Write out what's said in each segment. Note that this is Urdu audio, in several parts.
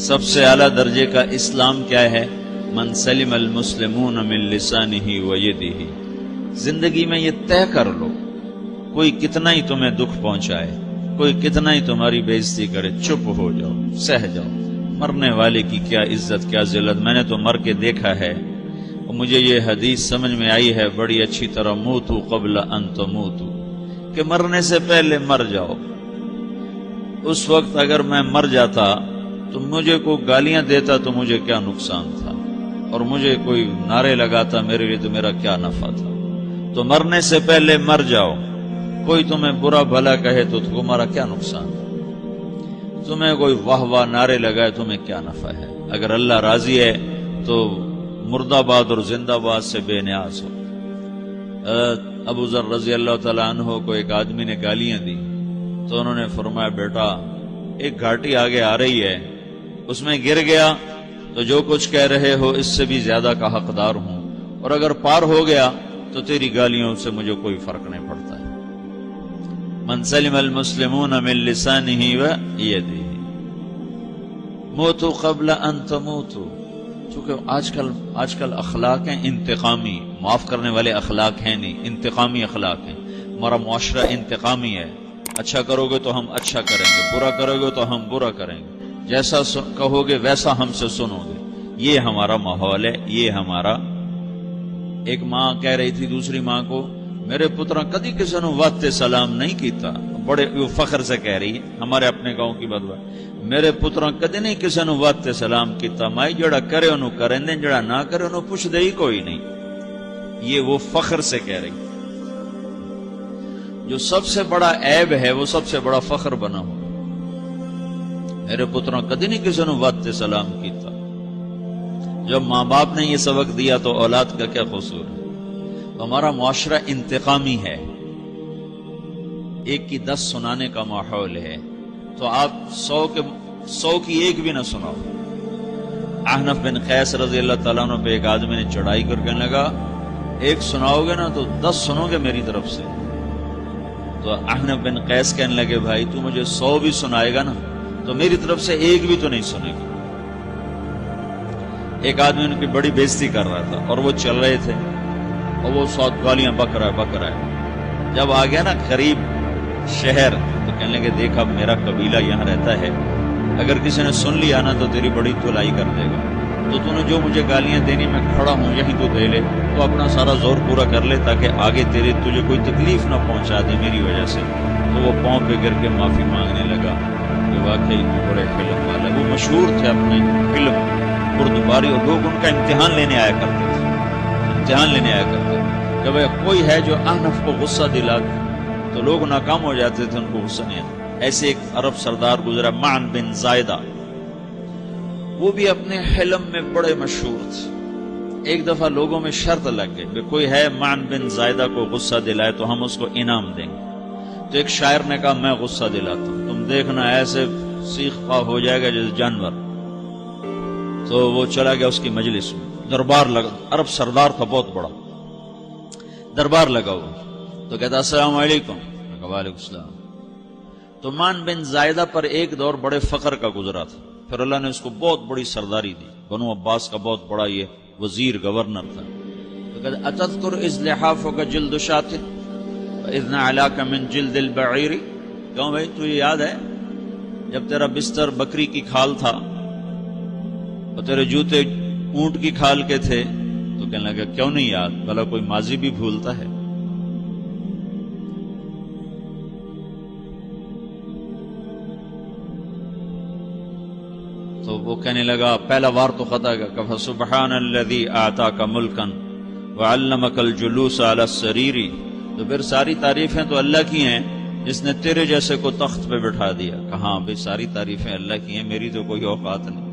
سب سے اعلیٰ درجے کا اسلام کیا ہے؟ من سلم المسلمون من لسانہ و یدہ۔ زندگی میں یہ طے کر لو، کوئی کتنا ہی تمہیں دکھ پہنچائے، کوئی کتنا ہی تمہاری بےعزتی کرے، چپ ہو جاؤ، سہ جاؤ۔ مرنے والے کی کیا عزت، کیا ذلت، میں نے تو مر کے دیکھا ہے، اور مجھے یہ حدیث سمجھ میں آئی ہے بڑی اچھی طرح، موتو قبل ان تموتو، کہ مرنے سے پہلے مر جاؤ۔ اس وقت اگر میں مر جاتا تو مجھے کوئی گالیاں دیتا تو مجھے کیا نقصان تھا، اور مجھے کوئی نعرے لگاتا میرے لیے تو میرا کیا نفع تھا۔ تو مرنے سے پہلے مر جاؤ، کوئی تمہیں برا بھلا کہے تو تمہارا کیا نقصان ہے، تمہیں کوئی واہ واہ نعرے لگائے تمہیں کیا نفع ہے۔ اگر اللہ راضی ہے تو مرد آباد اور زندہ باد سے بے نیاز ہو۔ ابو ذر رضی اللہ تعالیٰ عنہ کو ایک آدمی نے گالیاں دی تو انہوں نے فرمایا، بیٹا ایک گھاٹی آگے آ رہی ہے، اس میں گر گیا تو جو کچھ کہہ رہے ہو اس سے بھی زیادہ کا حقدار ہوں، اور اگر پار ہو گیا تو تیری گالیوں سے مجھے کوئی فرق نہیں پڑتا ہے۔ من سلم المسلمون من لسانہ و یدہ موتوا قبل ان تموتوا۔ چونکہ آج کل اخلاق ہیں انتقامی، معاف کرنے والے اخلاق ہیں نہیں، انتقامی اخلاق ہیں۔ ہمارا معاشرہ انتقامی ہے، اچھا کرو گے تو ہم اچھا کریں گے، برا کرو گے تو ہم برا کریں گے، جیسا کہو گے ویسا ہم سے سنو گے۔ یہ ہمارا ماحول ہے، یہ ہمارا۔ ایک ماں کہہ رہی تھی دوسری ماں کو، میرے پترا کدی کسی نے واسطے سلام نہیں کیتا، بڑے فخر سے کہہ رہی ہے، ہمارے اپنے گاؤں کی بات بات، میرے پترا کدی نہیں کسی نے واسطے سلام کیتا، مائی جڑا کرے انہوں کریں دیں، جڑا نہ کرے انہوں پوچھ دے ہی کوئی نہیں۔ یہ وہ فخر سے کہہ رہی، جو سب سے بڑا عیب ہے وہ سب سے بڑا فخر بنا ہو۔ میرے پترا کدی نہیں کسی نے واسطے سلام کیتا۔ جب ماں باپ نے یہ سبق دیا تو اولاد کا کیا قصور ہے؟ ہمارا معاشرہ انتقامی ہے، ایک کی 10 سنانے کا ماحول ہے، تو آپ 100 کی ایک بھی نہ سناؤ۔ احنف بن قیس رضی اللہ تعالیٰ عنہ پہ ایک آدمی نے چڑھائی کر کہنے لگا، ایک سناؤ گے نا تو 10 سنو گے میری طرف سے۔ تو احنف بن قیس کہنے لگے، بھائی تو مجھے 100 بھی سنائے گا نا تو میری طرف سے ایک بھی تو نہیں سنے گا۔ ایک آدمی ان کی بڑی بےزتی کر رہا تھا اور وہ چل رہے تھے، اور وہ 100 گالیاں بک رہا ہے۔ جب آ گیا نا قریب شہر تو کہنے لگے، دیکھ اب میرا قبیلہ یہاں رہتا ہے، اگر کسی نے سن لیا نا تو تیری بڑی دھلائی کر دے گا، تو تو نے جو مجھے گالیاں دینی میں کھڑا ہوں یہیں تو دے لے، تو اپنا سارا زور پورا کر لے تاکہ آگے تجھے کوئی تکلیف نہ پہنچا دے میری وجہ سے۔ تو وہ پاؤں پہ گر کے معافی مانگنے لگا کہ واقعی بڑے حلم والا۔ وہ مشہور تھے اپنے حلم، بردباری، اور لوگ ان کا امتحان لینے آیا کرتے تھے، امتحان لینے آیا کرتے تھے کہ بھئی کوئی ہے جو احنف کو غصہ دلا دے، تو لوگ ناکام ہو جاتے تھے، ان کو غصہ نہیں آتا۔ ایسے ایک عرب سردار گزرا، معن بن زائدہ، وہ بھی اپنے حلم میں بڑے مشہور تھے۔ ایک دفعہ لوگوں میں شرط لگ گئی کہ کوئی ہے معن بن زائدہ کو غصہ دلائے تو ہم اس کو انعام دیں گے۔ تو ایک شاعر نے کہا، میں غصہ دلاتا ہوں، تم دیکھنا ایسے سیخ پا ہو جائے گا جیسے جانور۔ تو وہ چلا گیا اس کی مجلس میں، دربار لگا، عرب سردار تھا بہت بڑا، دربار لگا ہوا، تو کہتا السلام علیکم، وعلیکم السلام۔ تو معن بن زائدہ پر ایک دور بڑے فقر کا گزرا تھا، پھر اللہ نے اس کو بہت بڑی سرداری دی، بنو عباس کا بہت بڑا یہ وزیر گورنر تھا۔ تو کہتا اتذکر اذ لحافک جلد شاۃ واذ نعلاک من جلد البعیر، کہوں بھائی تجھے یاد ہے جب تیرا بستر بکری کی کھال تھا اور تیرے جوتے اونٹ کی کھال کے تھے؟ تو کہنے لگا کیوں نہیں یاد، بھلا کوئی ماضی بھی بھولتا ہے؟ تو وہ کہنے لگا پہلا وار تو خطا گا، کہ سبحان الذی اعطاک ملکا وعلمک الجلوس علی السریر، تو پھر ساری تعریفیں تو اللہ کی ہیں جس نے تیرے جیسے کو تخت پہ بٹھا دیا۔ کہاں بھئی ساری تعریفیں اللہ کی ہیں، میری تو کوئی اوقات نہیں۔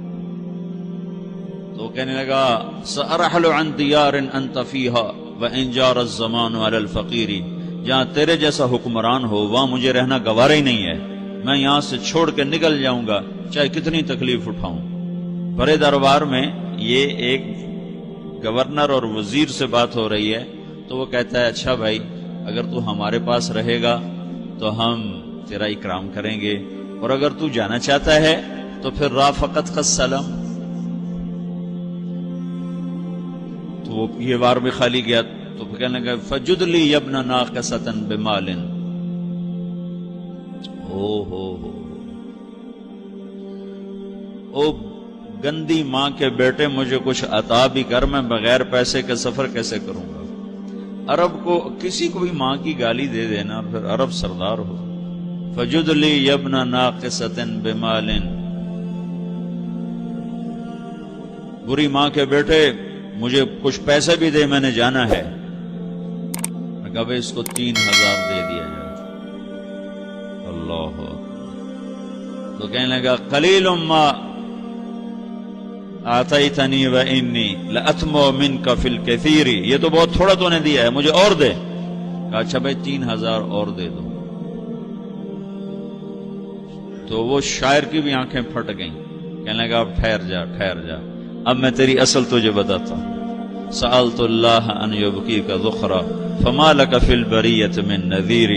تو کہنے لگا سأرحل عن دیار انت فیہا وان جار الزمان علی الفقیر، جہاں تیرے جیسا حکمران ہو وہاں مجھے رہنا گوارا ہی نہیں ہے، میں یہاں سے چھوڑ کے نکل جاؤں گا چاہے کتنی تکلیف اٹھاؤں۔ بڑے دربار میں یہ ایک گورنر اور وزیر سے بات ہو رہی ہے، تو وہ کہتا ہے اچھا بھائی اگر تو ہمارے پاس رہے گا تو ہم تیرا اکرام کریں گے، اور اگر تو جانا چاہتا ہے تو پھر رافقت کا سلام، تو وہ یہ بار بھی خالی گیا تو پھر کہنے لگا فجد لی یبن ناقصۃ بمال، او گندی ماں کے بیٹے مجھے کچھ عطا بھی کر، میں بغیر پیسے کے سفر کیسے کروں گا؟ عرب کو کسی کو بھی ماں کی گالی دے دینا پھر عرب سردار ہو۔ فجد لی یبن ناقصۃ بمال، بری ماں کے بیٹے مجھے کچھ پیسے بھی دے، میں نے جانا ہے۔ میں کہا بھائی اس کو 3000 دے دیا جائے۔ اللہ، تو کہنے لگا قلیل ما آتیتنی وانی لأطمع منک فی الکثیر، یہ تو بہت تھوڑا تو نے دیا ہے، مجھے اور دے۔ کہا اچھا بھائی 3000 اور دے دو۔ تو وہ شاعر کی بھی آنکھیں پھٹ گئیں، کہنے لگا اب ٹھہر جا ٹھہر جا، اب میں تیری اصل تجھے بتاتا ہوں۔ سألت اللہ ان یبقیک ذخرا فما لک فی البریۃ من نذیر،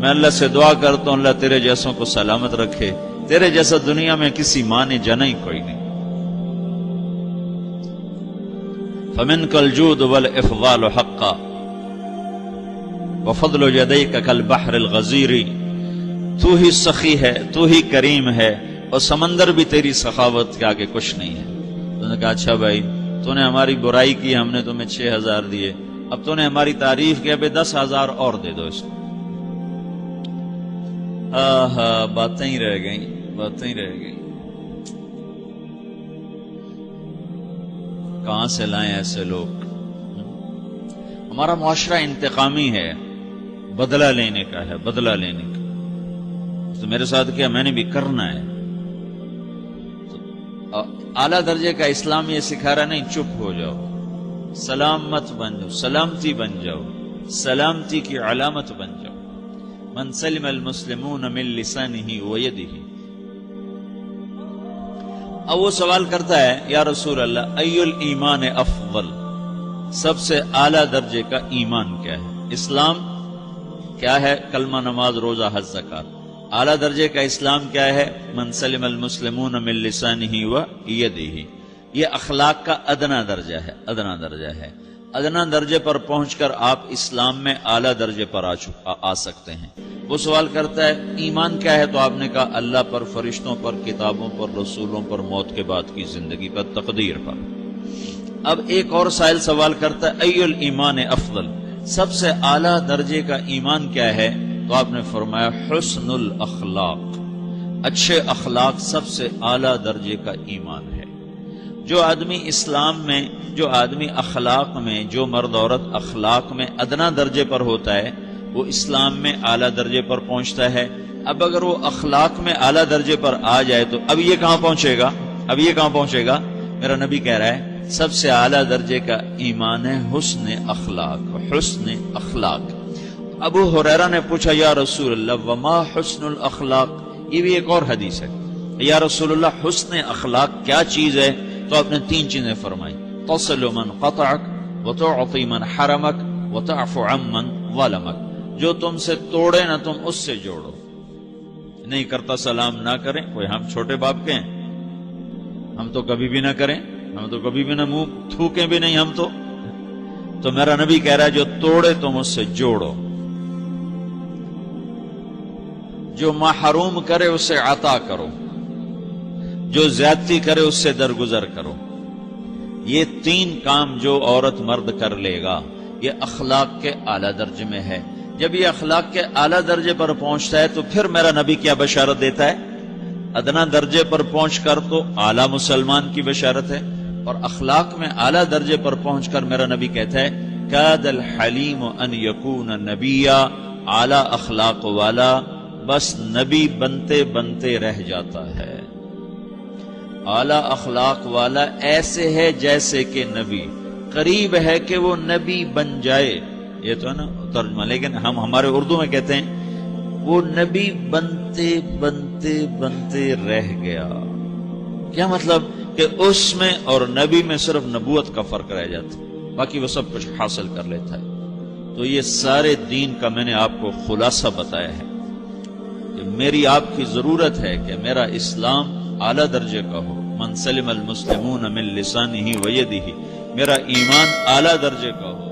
میں اللہ سے دعا کرتا ہوں اللہ تیرے جیسوں کو سلامت رکھے، تیرے جیسا دنیا میں کسی ماں نے جنا ہی کوئی نہیں۔ فمنک الجود والافضال حقا وفضل یدیک کالبحر الغزیر، تو ہی سخی ہے، تو ہی کریم ہے، اور سمندر بھی تیری سخاوت کے آگے کچھ نہیں ہے۔ تو نے کہا اچھا بھائی تو نے ہماری برائی کی، ہم نے تمہیں 6000 دیے، اب تو نے ہماری تعریف کی، اب 10,000 اور دے دو اس کو۔ باتیں ہی رہ گئیں، باتیں ہی رہ گئیں۔ کہاں سے لائیں ایسے لوگ؟ ہمارا معاشرہ انتقامی ہے، بدلہ لینے کا ہے، بدلہ لینے کا۔ تو میرے ساتھ کیا میں نے بھی کرنا ہے۔ تو اعلیٰ درجے کا اسلام یہ سکھا رہا نہیں چپ ہو جاؤ، سلام مت بن جاؤ، سلامتی بن جاؤ، سلامتی کی علامت بن جاؤ۔ من سلم المسلمون من لسانہ ویدہ۔ اب وہ سوال کرتا ہے یا رسول اللہ ای الایمان افضل، سب سے اعلیٰ درجے کا ایمان کیا ہے؟ اسلام کیا ہے؟ کلمہ، نماز، روزہ، حج، زکات۔ اعلیٰ درجے کا اسلام کیا ہے؟ من سلم المسلمون من لسانہ ویدہ۔ یہ اخلاق کا ادنا درجہ ہے، ادنا درجہ ہے۔ ادنا درجے پر پہنچ کر آپ اسلام میں اعلیٰ درجے پر آ سکتے ہیں۔ وہ سوال کرتا ہے ایمان کیا ہے؟ تو آپ نے کہا اللہ پر، فرشتوں پر، کتابوں پر، رسولوں پر، موت کے بعد کی زندگی پر، تقدیر پر۔ اب ایک اور سائل سوال کرتا ہے ای الایمان افضل، سب سے اعلیٰ درجے کا ایمان کیا ہے؟ تو آپ نے فرمایا حسن الاخلاق، اچھے اخلاق سب سے اعلیٰ درجے کا ایمان ہے۔ جو آدمی اسلام میں، جو آدمی اخلاق میں، جو مرد عورت اخلاق میں ادنا درجے پر ہوتا ہے وہ اسلام میں اعلیٰ درجے پر پہنچتا ہے۔ اب اگر وہ اخلاق میں اعلیٰ درجے پر آ جائے تو اب یہ کہاں پہنچے گا؟ اب یہ کہاں پہنچے گا؟ میرا نبی کہہ رہا ہے سب سے اعلیٰ درجے کا ایمان ہے حسن اخلاق، حسن اخلاق۔ ابو ہریرہ نے پوچھا یا رسول اللہ وما حسن الاخلاق، یہ بھی ایک اور حدیث ہے، یا رسول اللہ حسن اخلاق کیا چیز ہے؟ تو آپ نے 3 چیزیں فرمائی، تصل من قطعک وتعطی من حرمک وتعفو عمن ظلمک، جو تم سے توڑے نہ تم اس سے جوڑو، نہیں کرتا سلام نہ کریں، کوئی ہم چھوٹے باپ کے ہیں، ہم تو کبھی بھی نہ کریں، ہم تو کبھی بھی نہ منہ تھوکیں بھی نہیں، ہم تو میرا نبی کہہ رہا ہے جو توڑے تم اس سے جوڑو، جو محروم کرے اسے عطا کرو، جو زیادتی کرے اس سے درگزر کرو۔ یہ 3 کام جو عورت مرد کر لے گا یہ اخلاق کے اعلیٰ درجے میں ہے۔ جب یہ اخلاق کے اعلیٰ درجے پر پہنچتا ہے تو پھر میرا نبی کیا بشارت دیتا ہے؟ ادنا درجے پر پہنچ کر تو اعلیٰ مسلمان کی بشارت ہے، اور اخلاق میں اعلیٰ درجے پر پہنچ کر میرا نبی کہتا ہے کاد الحلیم ان یکون نبیا، اعلیٰ اخلاق والا بس نبی بنتے بنتے رہ جاتا ہے۔ اعلیٰ اخلاق والا ایسے ہے جیسے کہ نبی، قریب ہے کہ وہ نبی بن جائے، یہ تو ہے نا ترجمہ، لیکن ہم ہمارے اردو میں کہتے ہیں وہ نبی بنتے بنتے بنتے رہ گیا۔ کیا مطلب؟ کہ اس میں اور نبی میں صرف نبوت کا فرق رہ جاتا ہے، باقی وہ سب کچھ حاصل کر لیتا ہے۔ تو یہ سارے دین کا میں نے آپ کو خلاصہ بتایا ہے کہ میری آپ کی ضرورت ہے کہ میرا اسلام اعلیٰ درجے کا ہو، من سلم المسلمون من لسانہ و یدہ، میرا ایمان اعلیٰ درجے کا ہو،